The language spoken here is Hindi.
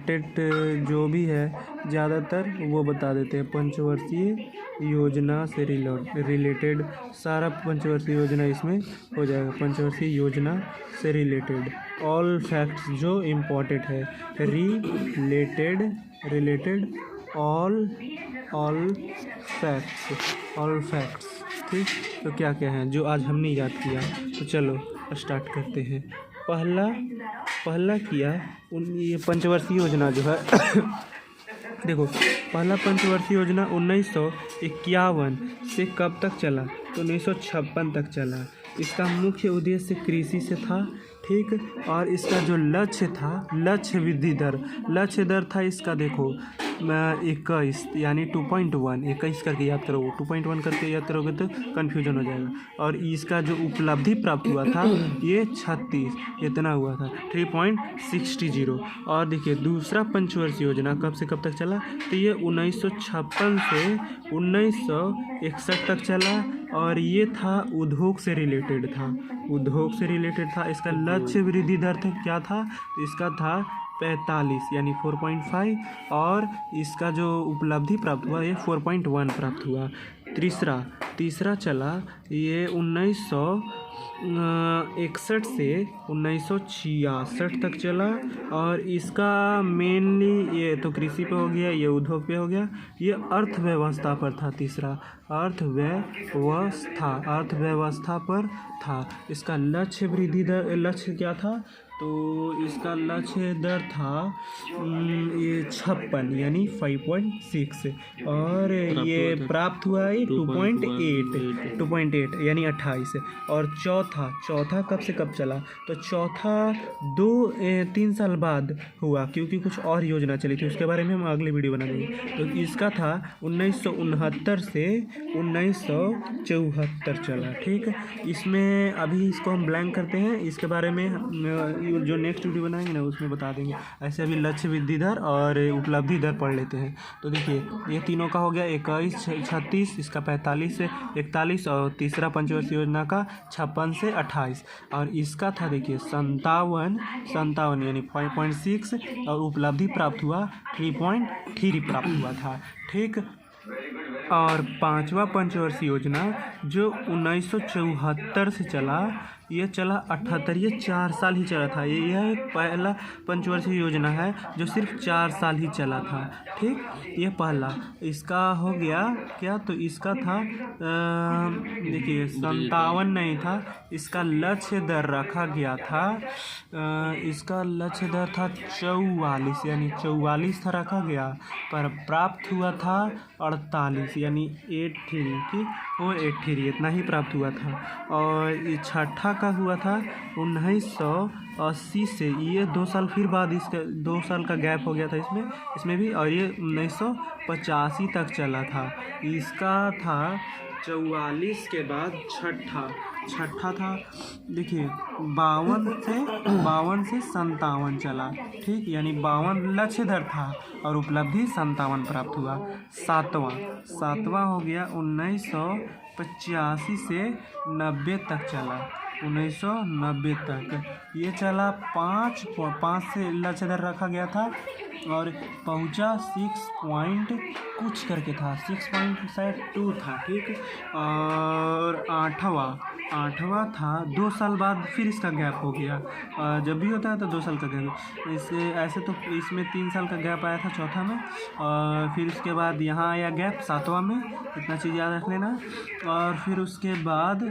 रिलेटेड जो भी है ज़्यादातर वो बता देते हैं। पंचवर्षीय योजना से रिलेटेड सारा पंचवर्षीय योजना इसमें हो जाएगा। पंचवर्षीय योजना से रिलेटेड ऑल फैक्ट्स जो इम्पोर्टेंट है, रिलेटेड ऑल फैक्ट्स। ठीक, तो क्या क्या है जो आज हमने याद किया। तो चलो स्टार्ट करते हैं। पहला किया ये पंचवर्षीय योजना जो है देखो, पहला पंचवर्षीय योजना 1951 से कब तक चला? तो 1956 तक चला। इसका मुख्य उद्देश्य कृषि से था। ठीक, और इसका जो लक्ष्य था, लक्ष्य दर था इसका देखो 21 यानी 2.1 21 करके याद करोगे, 2.1 करके याद करोगे तो कन्फ्यूजन हो जाएगा। और इसका जो उपलब्धि प्राप्त हुआ था ये 36 इतना हुआ था, 3.60। और देखिए दूसरा पंचवर्षीय योजना कब से कब तक चला? तो ये 1956 से 1961 तक चला और ये था उद्योग से रिलेटेड था। इसका लक्ष्य वृद्धि दर क्या था? तो इसका था 45 यानी 4.5 और इसका जो उपलब्धि प्राप्त हुआ ये 4.1 प्राप्त हुआ। तीसरा चला ये 1961 से 1966 तक चला और इसका मेनली ये तो कृषि पे हो गया, ये उद्योग पे हो गया, ये अर्थव्यवस्था पर था। तीसरा अर्थव्यवस्था पर था। इसका लक्ष्य क्या था? तो इसका लक्ष्य दर था ये 56 यानी 5.6 और ये प्राप्त हुआ ये 2.8 यानी 28। और चौथा कब से कब चला? तो चौथा 3 साल बाद हुआ क्योंकि कुछ और योजना चली थी, उसके बारे में हम अगले वीडियो बना देंगे। तो इसका था 1969 से 1974 चला। ठीक, इसमें अभी इसको हम ब्लैंक करते हैं, इसके बारे में जो नेक्स्ट वीडियो बनाएंगे ना उसमें बता देंगे। ऐसे अभी लक्ष्य वृद्धि दर और उपलब्धि दर पढ़ लेते हैं। तो देखिए ये तीनों का हो गया 21 36, इसका 45 से 41 और तीसरा पंचवर्षीय योजना का 56 से 28 और इसका था देखिए 57 यानी 5.6 और उपलब्धि प्राप्त हुआ 3.3 प्राप्त हुआ था। ठीक, और पांचवा पंचवर्षीय योजना जो 1974 से चला, ये चला 78, ये 4 साल ही चला था। यह एक पहला पंचवर्षीय योजना है जो सिर्फ 4 साल ही चला था। ठीक, ये पहला इसका हो गया क्या? तो इसका था देखिए 57 नहीं था, इसका लक्ष्य दर रखा गया था, इसका लक्ष्य दर था 44 यानी 44 था रखा गया, पर प्राप्त हुआ था 48 यानी 83 इतना ही प्राप्त हुआ था। और ये छठा का हुआ था 1980 से, ये 2 साल फिर बाद इसका 2 साल का गैप हो गया था इसमें भी, और ये 1985 तक चला था। इसका था 44 के बाद छठा था देखिए 52 से 57 चला। ठीक, यानी 52 लक्ष्य दर था और उपलब्धि 57 प्राप्त हुआ। सातवां हो गया 1985 से 90 तक चला, 1990 तक ये चला 5 से लक्ष्य दर रखा गया था और पहुंचा 6 पॉइंट कुछ करके था, 6.2 था। ठीक, और आठवां था 2 साल बाद फिर इसका गैप हो गया। जब भी होता है तो 2 साल का गैप, इससे ऐसे तो इसमें 3 साल का गैप आया था चौथा में, और फिर उसके बाद यहाँ आया गैप 7वां में, इतना चीज़ याद रख लेना। और फिर उसके बाद